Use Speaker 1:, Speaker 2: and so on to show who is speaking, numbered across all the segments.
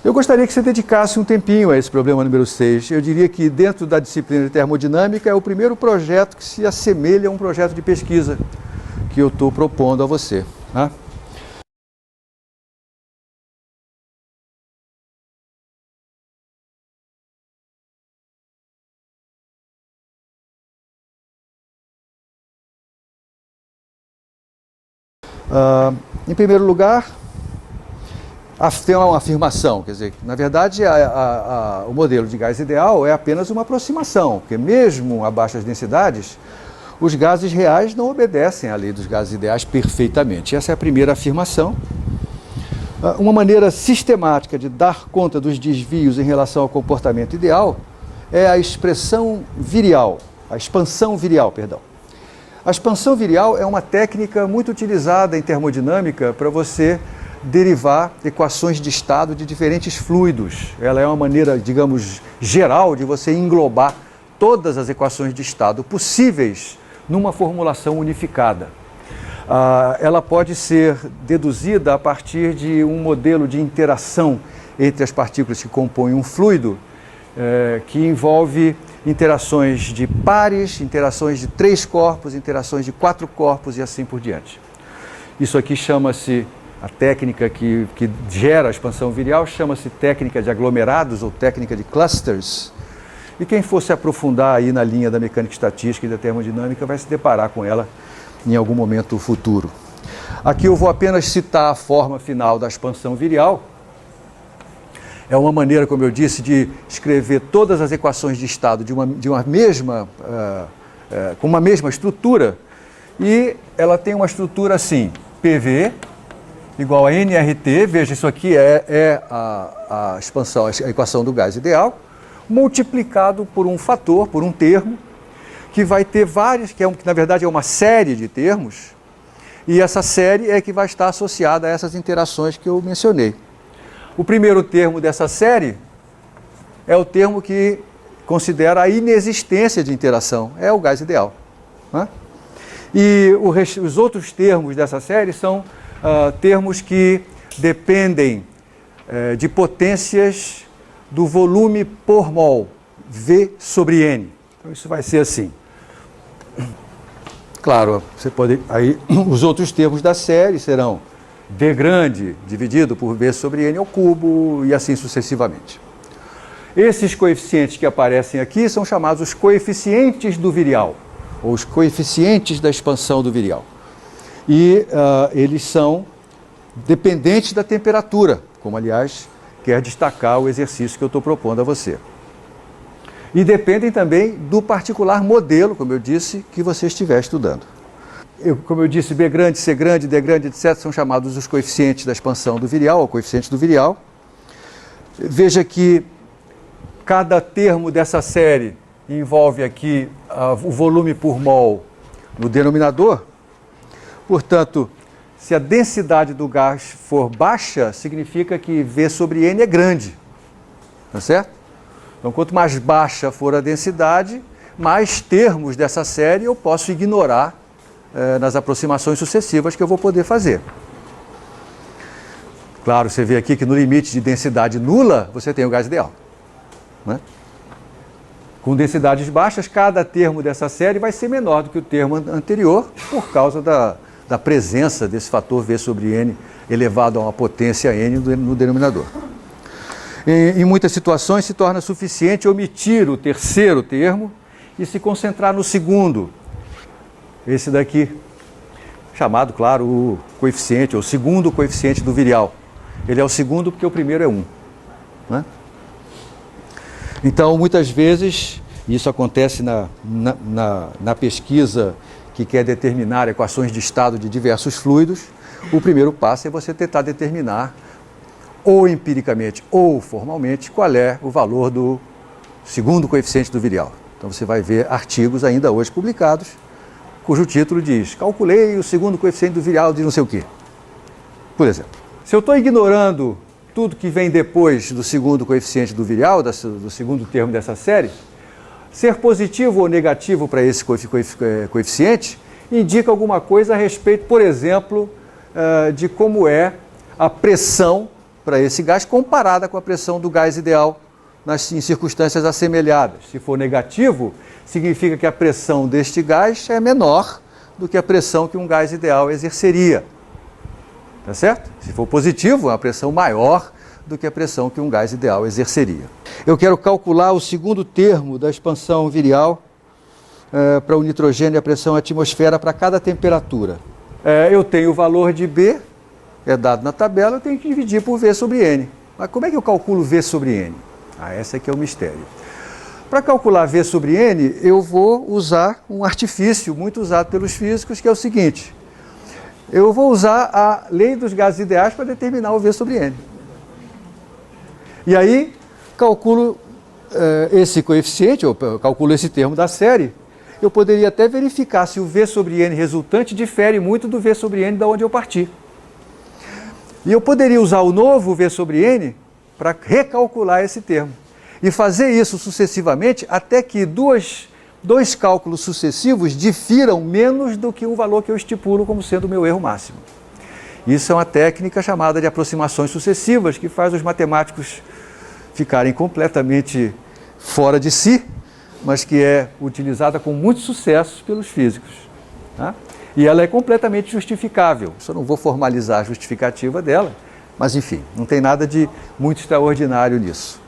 Speaker 1: Eu gostaria que você dedicasse um tempinho a esse problema número 6. Eu diria que dentro da disciplina de termodinâmica é o primeiro projeto que se assemelha a um projeto de pesquisa que eu estou propondo a você, né? Em primeiro lugar, tem uma afirmação, quer dizer, na verdade o modelo de gás ideal é apenas uma aproximação, porque mesmo a baixas densidades, os gases reais não obedecem à lei dos gases ideais perfeitamente. Essa é a primeira afirmação. Uma maneira sistemática de dar conta dos desvios em relação ao comportamento ideal é a expressão virial, a expansão virial, perdão. A expansão virial é uma técnica muito utilizada em termodinâmica para você derivar equações de estado de diferentes fluidos. Ela é uma maneira, digamos, geral de você englobar todas as equações de estado possíveis numa formulação unificada. Ela pode ser deduzida a partir de um modelo de interação entre as partículas que compõem um fluido, que envolve interações de pares, interações de 3 corpos, interações de 4 corpos e assim por diante. Isso aqui chama-se, a técnica que gera a expansão virial, chama-se técnica de aglomerados ou técnica de clusters. E quem for se aprofundar aí na linha da mecânica estatística e da termodinâmica vai se deparar com ela em algum momento futuro. Aqui eu vou apenas citar a forma final da expansão virial. É uma maneira, como eu disse, de escrever todas as equações de estado com uma mesma estrutura, e ela tem uma estrutura assim: PV igual a NRT, veja, isso aqui é a expansão, a equação do gás ideal, multiplicado por um fator, por um termo, que vai ter vários, que na verdade é uma série de termos, e essa série é que vai estar associada a essas interações que eu mencionei. O primeiro termo dessa série é o termo que considera a inexistência de interação, é o gás ideal, né? E os outros termos dessa série são termos que dependem de potências do volume por mol, V sobre N. Então isso vai ser assim. Claro, aí os outros termos da série serão V grande dividido por V sobre N ao cubo e assim sucessivamente. Esses coeficientes que aparecem aqui são chamados os coeficientes do virial, ou os coeficientes da expansão do virial. E eles são dependentes da temperatura, como aliás quer destacar o exercício que eu estou propondo a você. E dependem também do particular modelo, como eu disse, que você estiver estudando. Como eu disse, B grande, C grande, D grande, etc., são chamados os coeficientes da expansão do virial, ou coeficientes do virial. Veja que cada termo dessa série envolve aqui o volume por mol no denominador. Portanto, se a densidade do gás for baixa, significa que V sobre N é grande, tá certo? Então, quanto mais baixa for a densidade, mais termos dessa série eu posso ignorar nas aproximações sucessivas que eu vou poder fazer. Claro, você vê aqui que no limite de densidade nula, você tem o gás ideal, né? Com densidades baixas, cada termo dessa série vai ser menor do que o termo anterior, por causa da presença desse fator V sobre N elevado a uma potência N no denominador. Em muitas situações se torna suficiente omitir o terceiro termo e se concentrar no segundo, esse daqui, chamado, claro, o coeficiente, ou segundo coeficiente do virial. Ele é o segundo porque o primeiro é 1, né? Então, muitas vezes, isso acontece na pesquisa que quer determinar equações de estado de diversos fluidos, o primeiro passo é você tentar determinar, ou empiricamente ou formalmente, qual é o valor do segundo coeficiente do virial. Então você vai ver artigos ainda hoje publicados, cujo título diz: calculei o segundo coeficiente do virial de não sei o quê. Por exemplo, se eu estou ignorando tudo que vem depois do segundo coeficiente do virial, do segundo termo dessa série, ser positivo ou negativo para esse coeficiente indica alguma coisa a respeito, por exemplo, de como é a pressão para esse gás comparada com a pressão do gás ideal em circunstâncias assemelhadas. Se for negativo, significa que a pressão deste gás é menor do que a pressão que um gás ideal exerceria. Tá certo? Se for positivo, é uma pressão maior do que a pressão que um gás ideal exerceria. Eu quero calcular o segundo termo da expansão virial para o nitrogênio e a pressão atmosfera para cada temperatura. Eu tenho o valor de B, é dado na tabela, eu tenho que dividir por V sobre N. Mas como é que eu calculo V sobre N? Esse aqui é o mistério. Para calcular V sobre N, eu vou usar um artifício muito usado pelos físicos, que é o seguinte. Eu vou usar a lei dos gases ideais para determinar o V sobre N. E aí, calculo esse coeficiente, eu calculo esse termo da série, eu poderia até verificar se o V sobre N resultante difere muito do V sobre N da onde eu parti. E eu poderia usar o novo V sobre N para recalcular esse termo. E fazer isso sucessivamente até que dois cálculos sucessivos difiram menos do que um valor que eu estipulo como sendo o meu erro máximo. Isso é uma técnica chamada de aproximações sucessivas, que faz os matemáticos ficarem completamente fora de si, mas que é utilizada com muito sucesso pelos físicos. Tá? E ela é completamente justificável. Eu não vou formalizar a justificativa dela, mas enfim, não tem nada de muito extraordinário nisso.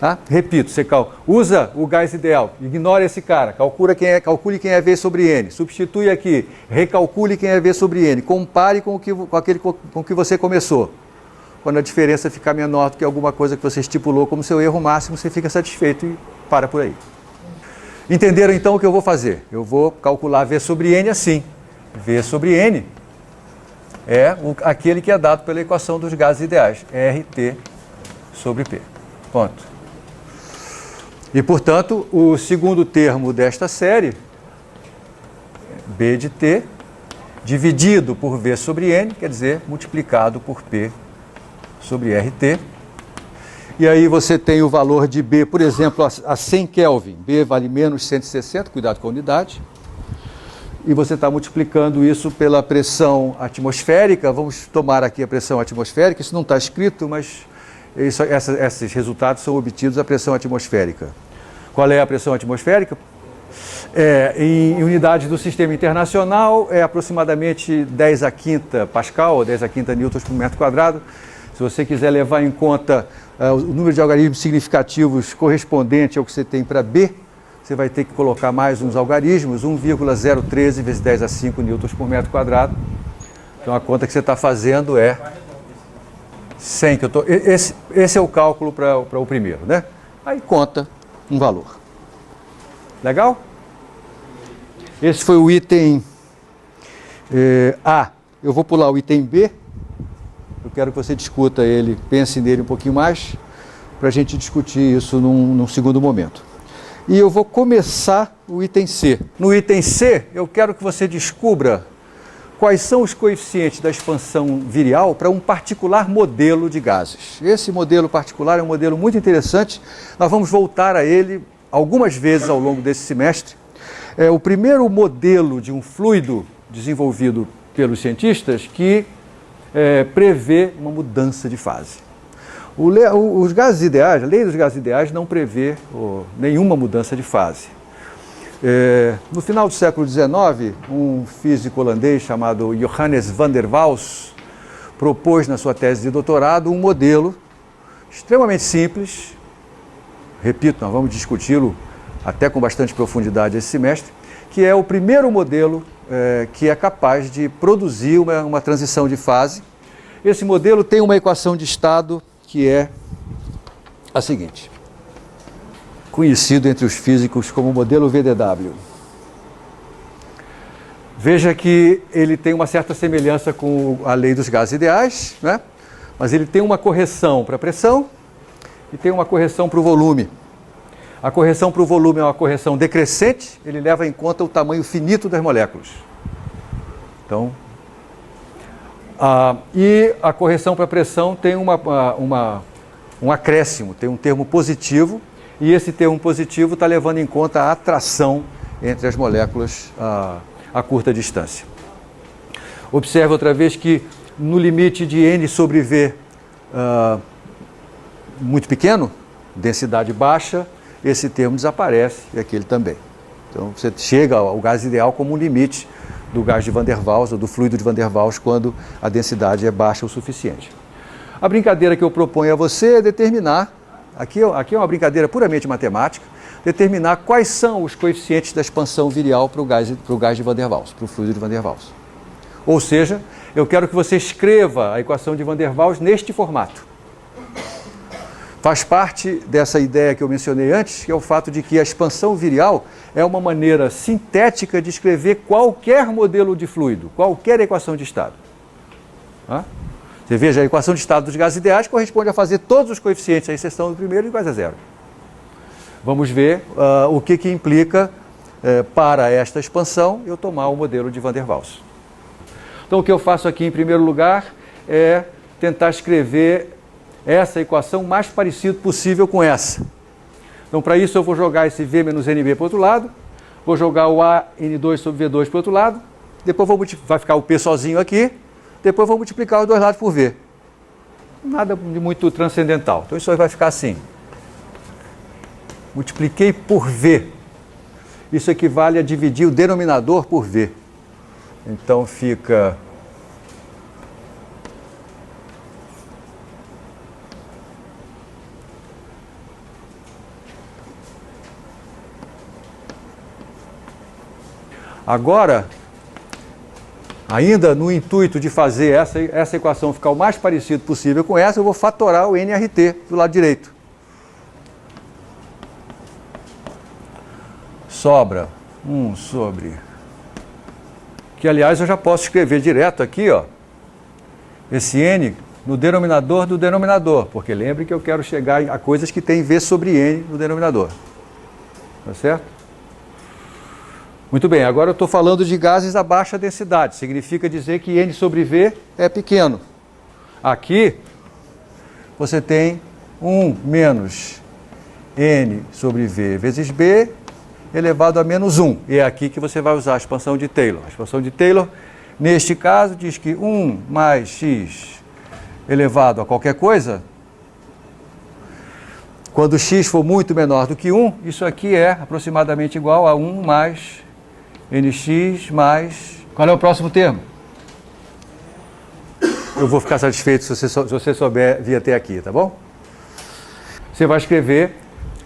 Speaker 1: Tá? Repito, você usa o gás ideal, ignora esse cara, calcule quem é V sobre N, substitui aqui, recalcule quem é V sobre N, compare com aquele com que você começou. Quando a diferença ficar menor do que alguma coisa que você estipulou como seu erro máximo, você fica satisfeito e para por aí. Entenderam então o que eu vou fazer? Eu vou calcular V sobre N assim. V sobre N é aquele que é dado pela equação dos gases ideais, RT sobre P. Ponto. E, portanto, o segundo termo desta série, B de T, dividido por V sobre N, quer dizer, multiplicado por P sobre RT. E aí você tem o valor de B, por exemplo, a 100 Kelvin. B vale menos 160, cuidado com a unidade. E você está multiplicando isso pela pressão atmosférica. Vamos tomar aqui a pressão atmosférica. Isso não está escrito, mas esses resultados são obtidos à pressão atmosférica. Qual é a pressão atmosférica? Em unidades do sistema internacional, é aproximadamente 10 a quinta Pascal, ou 10 a quinta newtons por metro quadrado. Se você quiser levar em conta o número de algarismos significativos correspondente ao que você tem para B, você vai ter que colocar mais uns algarismos, 1,013 vezes 10 a 5 newtons por metro quadrado. Então a conta que você está fazendo é 100, esse é o cálculo para o primeiro, né? Aí conta um valor. Legal? Esse foi o item A. Eu vou pular o item B. Eu quero que você discuta ele, pense nele um pouquinho mais, para a gente discutir isso num segundo momento. E eu vou começar o item C. No item C, eu quero que você descubra quais são os coeficientes da expansão virial para um particular modelo de gases. Esse modelo particular é um modelo muito interessante. Nós vamos voltar a ele algumas vezes ao longo desse semestre. É o primeiro modelo de um fluido desenvolvido pelos cientistas que prevê uma mudança de fase. Os gases ideais, a lei dos gases ideais não prevê nenhuma mudança de fase. No final do século XIX, um físico holandês chamado Johannes van der Waals propôs na sua tese de doutorado um modelo extremamente simples. Repito, nós vamos discuti-lo até com bastante profundidade esse semestre, que é o primeiro modelo que é capaz de produzir uma transição de fase. Esse modelo tem uma equação de estado que é a seguinte, conhecido entre os físicos como modelo VDW. Veja que ele tem uma certa semelhança com a lei dos gases ideais, né? Mas ele tem uma correção para a pressão e tem uma correção para o volume. A correção para o volume é uma correção decrescente, ele leva em conta o tamanho finito das moléculas. Então, e a correção para a pressão tem um acréscimo, tem um termo positivo, e esse termo positivo está levando em conta a atração entre as moléculas a curta distância. Observe outra vez que no limite de N sobre V, muito pequeno, densidade baixa, esse termo desaparece e aquele também. Então você chega ao gás ideal como um limite do gás de Van der Waals ou do fluido de Van der Waals quando a densidade é baixa o suficiente. A brincadeira que eu proponho a você é determinar, aqui é uma brincadeira puramente matemática, determinar quais são os coeficientes da expansão virial para o gás de Van der Waals, para o fluido de Van der Waals. Ou seja, eu quero que você escreva a equação de Van der Waals neste formato. Faz parte dessa ideia que eu mencionei antes, que é o fato de que a expansão virial é uma maneira sintética de escrever qualquer modelo de fluido, qualquer equação de estado. Você veja, a equação de estado dos gases ideais corresponde a fazer todos os coeficientes, à exceção do primeiro, iguais a zero. Vamos ver o que implica para esta expansão eu tomar o modelo de Van der Waals. Então o que eu faço aqui em primeiro lugar é tentar escrever essa equação o mais parecido possível com essa. Então para isso eu vou jogar esse V menos NB para o outro lado, vou jogar o AN2 sobre V2 para o outro lado, depois vai ficar o P sozinho aqui, depois vou multiplicar os dois lados por V. Nada de muito transcendental. Então isso aí vai ficar assim. Multipliquei por V. Isso equivale a dividir o denominador por V. Então fica... Agora, ainda no intuito de fazer essa equação ficar o mais parecido possível com essa, eu vou fatorar o nRT do lado direito. Sobra 1 sobre... Que, aliás, eu já posso escrever direto aqui, ó, esse N no denominador do denominador, porque lembre que eu quero chegar a coisas que tem V sobre N no denominador. Tá certo? Muito bem, agora eu estou falando de gases a baixa densidade, significa dizer que N sobre V é pequeno. Aqui, você tem 1 menos N sobre V vezes B elevado a menos 1. E é aqui que você vai usar a expansão de Taylor. A expansão de Taylor, neste caso, diz que 1 mais x elevado a qualquer coisa, quando x for muito menor do que 1, isso aqui é aproximadamente igual a 1 mais nx mais... Qual é o próximo termo? Eu vou ficar satisfeito se você souber vir até aqui, tá bom? Você vai escrever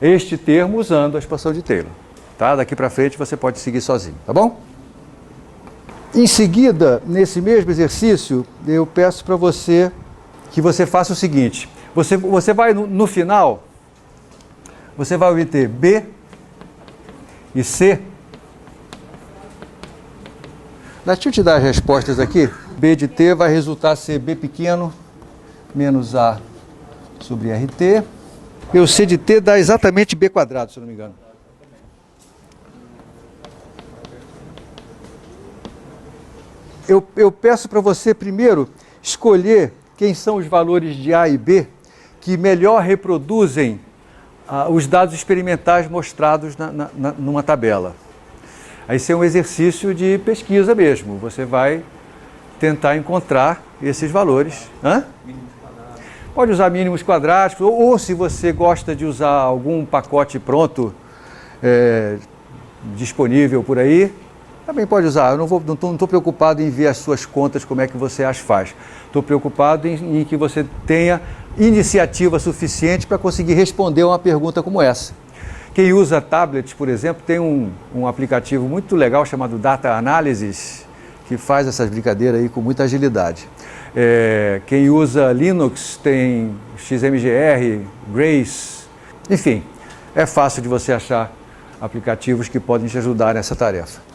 Speaker 1: este termo usando a expansão de Taylor. Tá? Daqui para frente você pode seguir sozinho, tá bom? Em seguida, nesse mesmo exercício, eu peço para você que você faça o seguinte. Você vai, no final, você vai obter B e C. Deixa eu te dar as respostas aqui. B de T vai resultar ser B pequeno menos A sobre RT. E o C de T dá exatamente B quadrado, se eu não me engano. Eu peço para você primeiro escolher quem são os valores de A e B que melhor reproduzem os dados experimentais mostrados numa tabela. Aí isso é um exercício de pesquisa mesmo. Você vai tentar encontrar esses valores. Pode usar mínimos quadráticos, ou se você gosta de usar algum pacote pronto disponível por aí, também pode usar. Eu não estou preocupado em ver as suas contas, como é que você as faz. Estou preocupado em que você tenha iniciativa suficiente para conseguir responder uma pergunta como essa. Quem usa tablets, por exemplo, tem um aplicativo muito legal chamado Data Analysis, que faz essas brincadeiras aí com muita agilidade. Quem usa Linux tem XMGR, Grace, enfim, é fácil de você achar aplicativos que podem te ajudar nessa tarefa.